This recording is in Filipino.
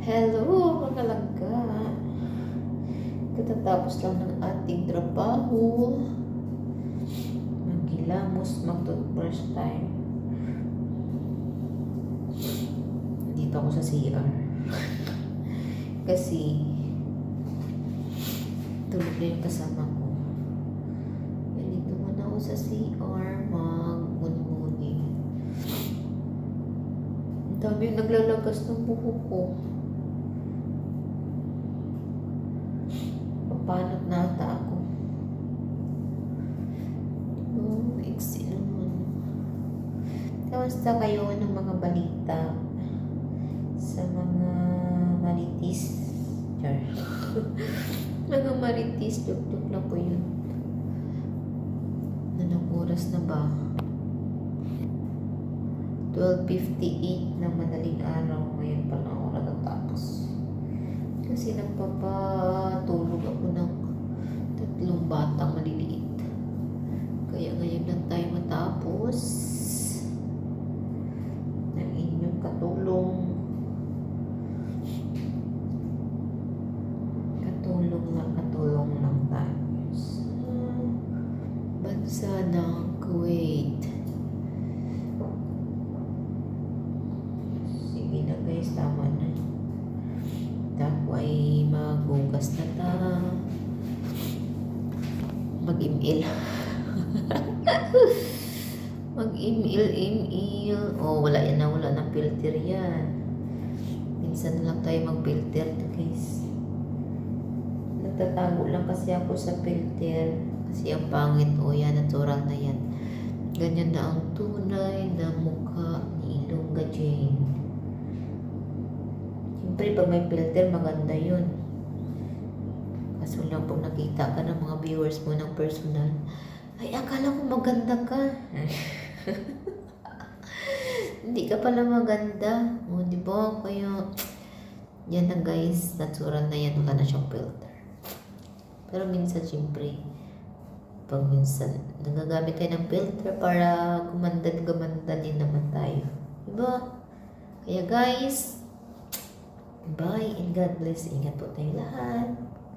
Hello, mga langga. Katatapos lang ng ating trabaho. Maghilamos, mag-toothbrush time. Dito ako sa CR. Kasi, tulog na yung kasama ko. Dito muna ako sa CR, mag-muni. Ang dami yung naglalagas ng buhok ko. Papanot na ata ako. Iksi naman. Kamusta kayo ng mga balita sa mga maritis? Char. Mga maritis, tuk-tuk na po yun. Anong oras na ba? 12:58 na madaling araw. Ngayon pa lang ako natatapos. Kasi nagpapatulog ako ng 3 batang maliliit. Kaya ngayon lang tayo matapos ng inyong katulong. Katulong lang tayo sa bansa ng Kuwait. Sige na guys, tama na. Tapo ay magugas na ta. Mag-email. Mag-email. Oh, wala yan na. Wala ng filter yan. Minsan lang tayo mag-filter guys. Nagtatago lang kasi ako sa filter. Kasi ang pangit. Oh, yan. Natural na yan. Ganyan na ang tunay na mukha ni Ilongga Jane. Siyempre, pag may filter, maganda yun. Kaso lang pag nakita ka ng mga viewers mo ng personal, ay, akala ko maganda ka. Hindi ka pala maganda. O, di ba? Kaya, yan na guys. Natural na yan. Wala na siyang filter. Pero minsan, siyempre, pag minsan, nagagamit tayo ng filter para gumanda din naman tayo. Di ba? Kaya guys, bye and God bless. Ingat po tayo lahat.